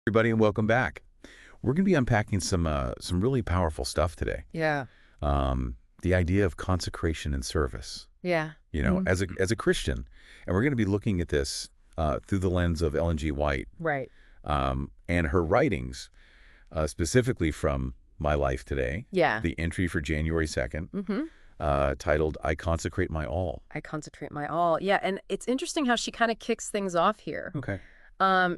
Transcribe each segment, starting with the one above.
Everybody, and welcome back. We're going to be unpacking some really powerful stuff today. Yeah. The idea of consecration and service. Yeah. As a Christian, and we're going to be looking at this through the lens of Ellen G. White, Right. and her writings, specifically from My Life Today. Yeah. The entry for January 2nd, titled "I Consecrate My All." I consecrate my all. Yeah. And it's interesting how she kind of kicks things off here. Okay.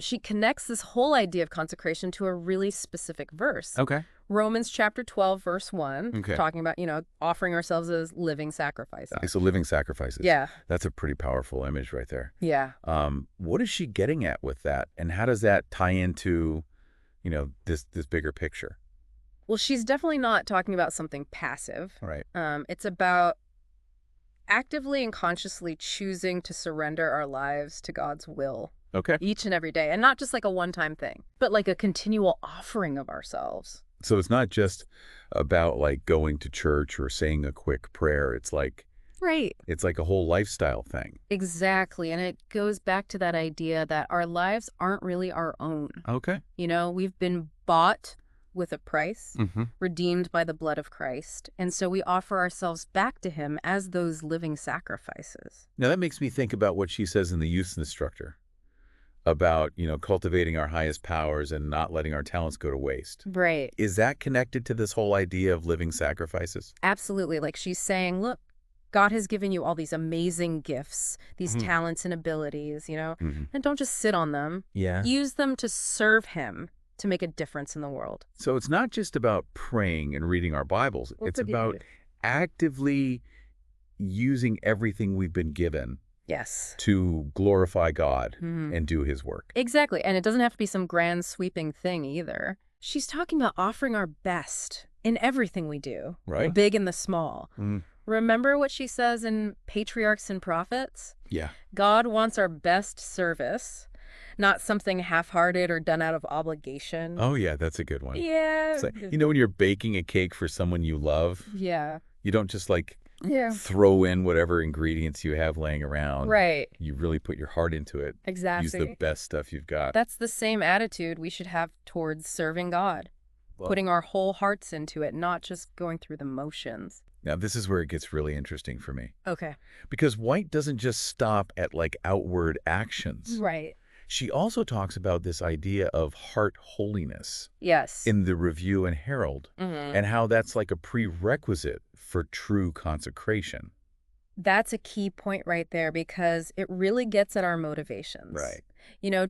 She connects this whole idea of consecration to a really specific verse. Okay. Romans chapter 12, verse 1, Okay. talking about, offering ourselves as living sacrifices. So living sacrifices. Yeah. That's a pretty powerful image right there. Yeah. What is she getting at with that, and how does that tie into, this bigger picture? Well, she's definitely not talking about something passive. Right. It's about actively and consciously choosing to surrender our lives to God's will. Okay. Each and every day. And not just like a one-time thing, but like a continual offering of ourselves. So it's not just about like going to church or saying a quick prayer. It's like Right. it's like a whole lifestyle thing. Exactly. And it goes back to that idea that our lives aren't really our own. Okay. We've been bought with a price, Mm-hmm. redeemed by the blood of Christ. And so we offer ourselves back to him as those living sacrifices. Now that makes me think about what she says in the youth instructor about, cultivating our highest powers and not letting our talents go to waste. Right. Is that connected to this whole idea of living sacrifices? Absolutely. Like she's saying, look, God has given you all these amazing gifts, these Mhm. talents and abilities, Mm-hmm. and don't just sit on them. Yeah. Use them to serve him, to make a difference in the world. So it's not just about praying and reading our Bibles. Well, It's pretty about good. actively using everything we've been given Yes. to glorify God Mhm. and do his work. Exactly. And it doesn't have to be some grand sweeping thing either. She's talking about offering our best in everything we do, the Right. big and the small. Mm. Remember what she says in Patriarchs and Prophets? Yeah. God wants our best service, not something half-hearted or done out of obligation. Oh, yeah, that's a good one. Yeah. It's like, when you're baking a cake for someone you love, Yeah. you don't just Yeah. throw in whatever ingredients you have laying around. Right. You really put your heart into it. Use Exactly. the best stuff you've got. That's the same attitude we should have towards serving God, Well, putting our whole hearts into it, not just going through the motions. now, this is where it gets really interesting for me. Okay. Because White doesn't just stop at outward actions. Right. She also talks about this idea of heart holiness Yes. in the Review and Herald, Mhm. and how that's like a prerequisite for true consecration. That's a key point right there because it really gets at our motivations. Right.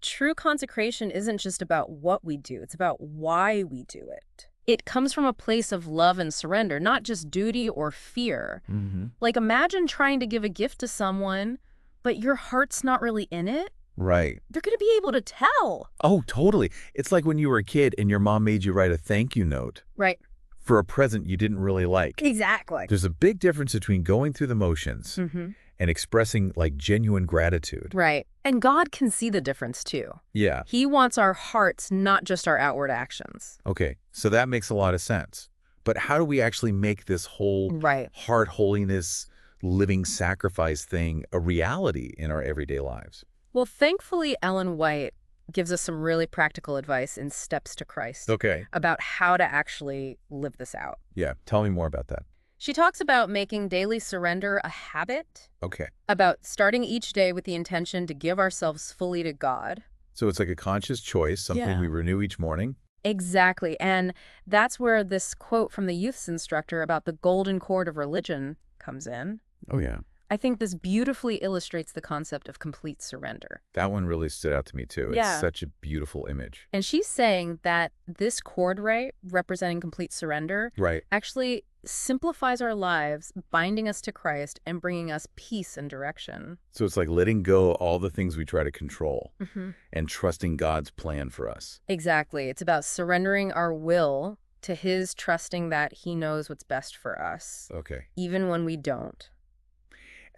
True consecration isn't just about what we do, it's about why we do it. It comes from a place of love and surrender, not just duty or fear. Mm-hmm. Like imagine trying to give a gift to someone, but your heart's not really in it. Right. They're going to be able to tell. Oh, totally. It's like when you were a kid and your mom made you write a thank you note Right. for a present you didn't really like. Exactly. There's a big difference between going through the motions Mm-hmm. and expressing genuine gratitude. Right. And God can see the difference too. Yeah. He wants our hearts, not just our outward actions. Okay. So that makes a lot of sense. But how do we actually make this whole Right. heart holiness, living sacrifice thing a reality in our everyday lives? Well, thankfully, Ellen White gives us some really practical advice in Steps to Christ Okay. about how to actually live this out. Yeah. Tell me more about that. She talks about making daily surrender a habit, Okay. about starting each day with the intention to give ourselves fully to God. So it's like a conscious choice, something Yeah. we renew each morning. Exactly. And that's where this quote from the youth's instructor about the golden cord of religion comes in. Oh, yeah. I think this beautifully illustrates the concept of complete surrender. That one really stood out to me, too. Yeah. It's such a beautiful image. And she's saying that this cord, right, representing complete surrender, Right. actually simplifies our lives, binding us to Christ and bringing us peace and direction. So it's like letting go all the things we try to control Mm-hmm. and trusting God's plan for us. Exactly. It's about surrendering our will to his, trusting that he knows what's best for us, Okay. even when we don't.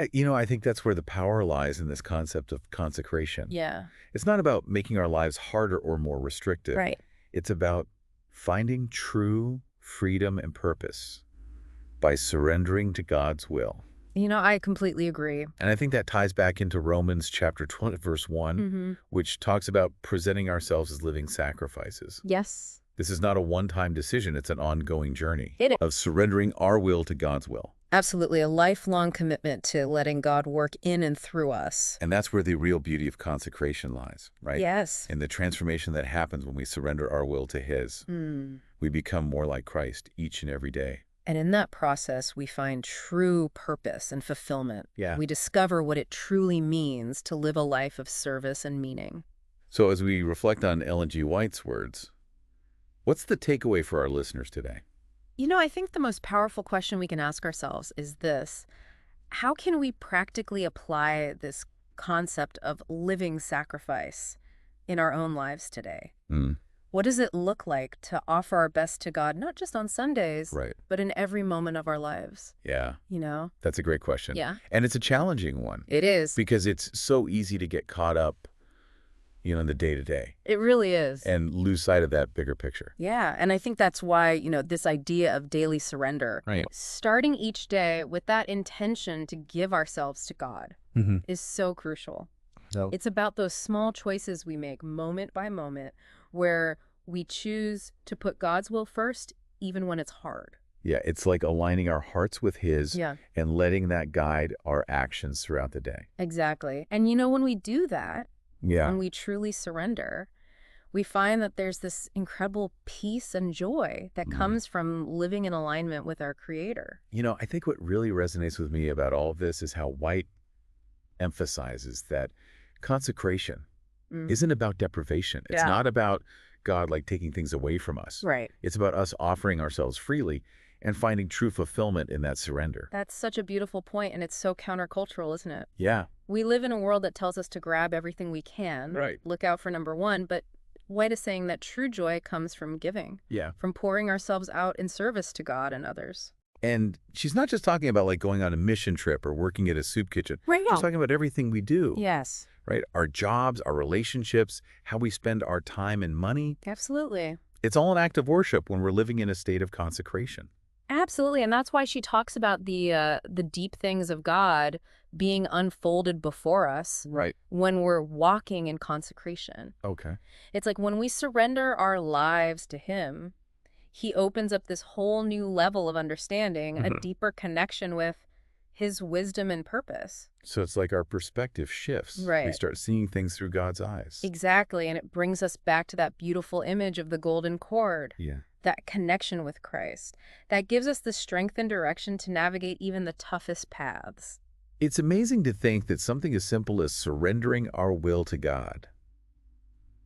I think that's where the power lies in this concept of consecration. Yeah. It's not about making our lives harder or more restrictive. Right. It's about finding true freedom and purpose by surrendering to God's will. I completely agree. And I think that ties back into Romans chapter 20, verse 1, Mm-hmm. which talks about presenting ourselves as living sacrifices. Yes, This is not a one-time decision. It's an ongoing journey it is. of surrendering our will to God's will. Absolutely, a lifelong commitment to letting God work in and through us. And that's where the real beauty of consecration lies, right? Yes. In the transformation that happens when we surrender our will to His. Mm. We become more like Christ each and every day. And in that process, we find true purpose and fulfillment. Yeah. We discover what it truly means to live a life of service and meaning. So as we reflect on Ellen G. White's words, what's the takeaway for our listeners today? I think the most powerful question we can ask ourselves is this: how can we practically apply this concept of living sacrifice in our own lives today? Mm, What does it look like to offer our best to God, not just on Sundays, right. but in every moment of our lives? Yeah, You know? that's a great question. Yeah. And it's a challenging one It is. because it's so easy to get caught up, in the day-to-day It really is. and lose sight of that bigger picture. Yeah, and I think that's why, this idea of daily surrender, Right. starting each day with that intention to give ourselves to God, Mm-hmm. is so crucial. No. It's about those small choices we make moment by moment where we choose to put God's will first, even when it's hard. Yeah, it's like aligning our hearts with His Yeah, and letting that guide our actions throughout the day. exactly. And when we do that, Yeah. when we truly surrender, we find that there's this incredible peace and joy that Mm. comes from living in alignment with our Creator. I think what really resonates with me about all of this is how White emphasizes that consecration Mm. isn't about deprivation. It's Yeah. not about God like taking things away from us. Right. It's about us offering ourselves freely and finding true fulfillment in that surrender. That's such a beautiful point, and it's so countercultural, isn't it? Yeah. We live in a world that tells us to grab everything we can, Right. look out for number one, but White is saying that true joy comes from giving, Yeah. from pouring ourselves out in service to God and others. And she's not just talking about like going on a mission trip or working at a soup kitchen. Right. She's talking about everything we do. Yes, Right? Our jobs, our relationships, how we spend our time and money. absolutely. It's all an act of worship when we're living in a state of consecration. Absolutely, and that's why she talks about the deep things of God being unfolded before us Right. when we're walking in consecration. Okay. It's like when we surrender our lives to Him, He opens up this whole new level of understanding, a Mhm. deeper connection with His wisdom and purpose. So it's like our perspective shifts. We Right. start seeing things through God's eyes. Exactly, and it brings us back to that beautiful image of the golden cord, Yeah. that connection with Christ. That gives us the strength and direction to navigate even the toughest paths. It's amazing to think that something as simple as surrendering our will to God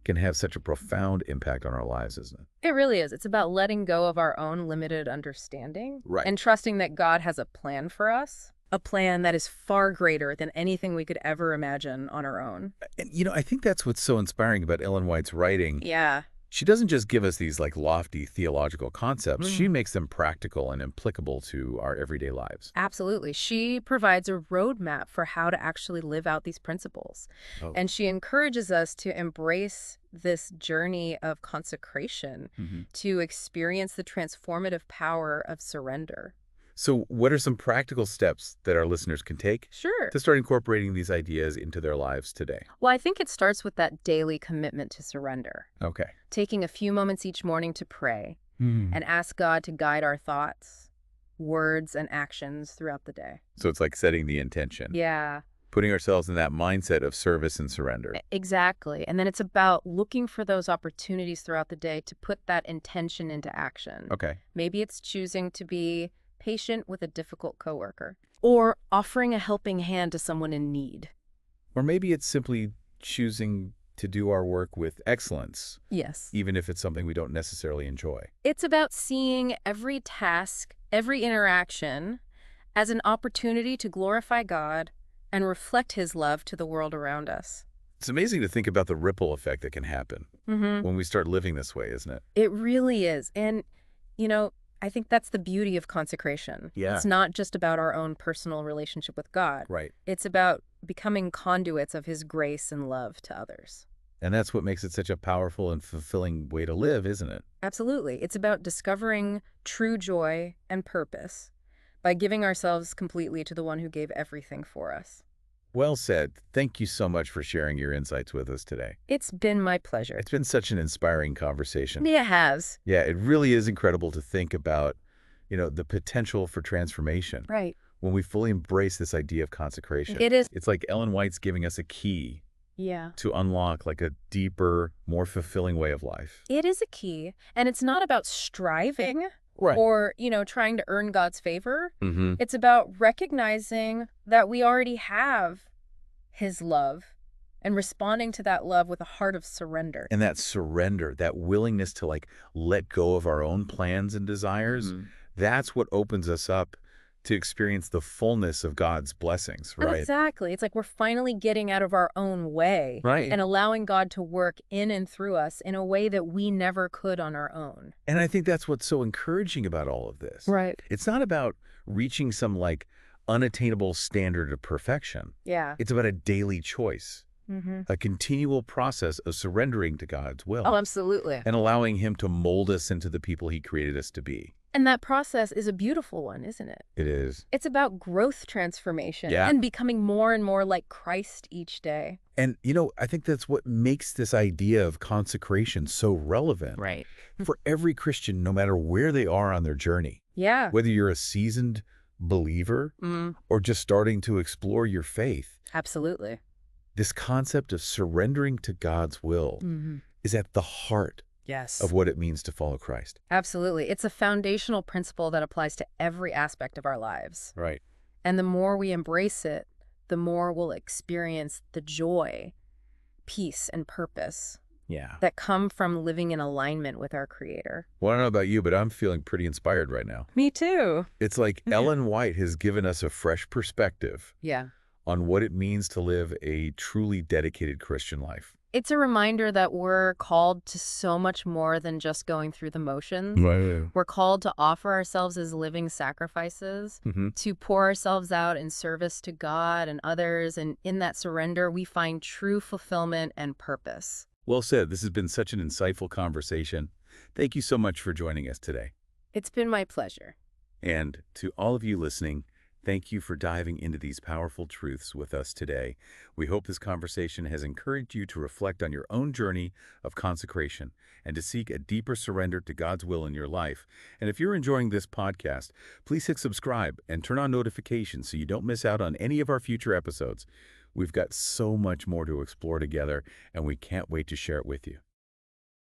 can have such a profound impact on our lives, isn't it? It really is. It's about letting go of our own limited understanding Right. and trusting that God has a plan for us, a plan that is far greater than anything we could ever imagine on our own. And, I think that's what's so inspiring about Ellen White's writing. Yeah. She doesn't just give us these like lofty theological concepts. She Mm. makes them practical and applicable to our everyday lives. Absolutely. She provides a roadmap for how to actually live out these principles. Oh. And she encourages us to embrace this journey of consecration, Mhm. to experience the transformative power of surrender. So what are some practical steps that our listeners can take Sure. to start incorporating these ideas into their lives today? Well, I think it starts with that daily commitment to surrender, Okay. taking a few moments each morning to pray And and ask God to guide our thoughts, words, and actions throughout the day. so it's like setting the intention, Yeah, putting ourselves in that mindset of service and surrender. exactly. And then it's about looking for those opportunities throughout the day to put that intention into action. Okay. Maybe it's choosing to be patient with a difficult coworker or offering a helping hand to someone in need. Or maybe it's simply choosing to do our work with excellence, Yes. even if it's something we don't necessarily enjoy. It's about seeing every task, every interaction as an opportunity to glorify God and reflect His love to the world around us. It's amazing to think about the ripple effect that can happen Mm-hmm. when we start living this way, isn't it? It really is. And, I think that's the beauty of consecration. Yeah. It's not just about our own personal relationship with God. Right. It's about becoming conduits of His grace and love to others. And that's what makes it such a powerful and fulfilling way to live, isn't it? Absolutely. It's about discovering true joy and purpose by giving ourselves completely to the one who gave everything for us. Well said. Thank you so much for sharing your insights with us today. It's been my pleasure. It's been such an inspiring conversation. It has. Yeah, it really is incredible to think about, the potential for transformation Right. when we fully embrace this idea of consecration. It is. It's like Ellen White's giving us a key Yeah. to unlock like a deeper, more fulfilling way of life. It is a key, and it's not about striving Right. or, trying to earn God's favor. Mm-hmm. It's about recognizing that we already have his love and responding to that love with a heart of surrender. And that surrender, that willingness to like let go of our own plans and desires, that's what opens us up to experience the fullness of God's blessings, right? Exactly. It's like we're finally getting out of our own way Right. and allowing God to work in and through us in a way that we never could on our own. And I think that's what's so encouraging about all of this. Right. It's not about reaching some like unattainable standard of perfection. Yeah. It's about a daily choice, Mm-hmm. a continual process of surrendering to God's will Oh, absolutely. and allowing him to mold us into the people he created us to be. And that process is a beautiful one, isn't it? It is. It's about growth transformation Yeah. and becoming more and more like Christ each day. And, I think that's what makes this idea of consecration so relevant Right. for every Christian, no matter where they are on their journey. Yeah. Whether you're a seasoned believer or just starting to explore your faith, Absolutely. this concept of surrendering to God's will is at the heart Yes. of what it means to follow Christ. Absolutely. It's a foundational principle that applies to every aspect of our lives. Right. And the more we embrace it, the more we'll experience the joy, peace, and purpose Yeah. that come from living in alignment with our Creator. Well, I don't know about you, but I'm feeling pretty inspired right now. Me too. It's like Ellen White has given us a fresh perspective Yeah. on what it means to live a truly dedicated Christian life. It's a reminder that we're called to so much more than just going through the motions. Right. We're called to offer ourselves as living sacrifices, to pour ourselves out in service to God and others. And in that surrender, we find true fulfillment and purpose. Well said. This has been such an insightful conversation. Thank you so much for joining us today. It's been my pleasure. And to all of you listening, thank you for diving into these powerful truths with us today. We hope this conversation has encouraged you to reflect on your own journey of consecration and to seek a deeper surrender to God's will in your life. And if you're enjoying this podcast, please hit subscribe and turn on notifications so you don't miss out on any of our future episodes. We've got so much more to explore together, and we can't wait to share it with you.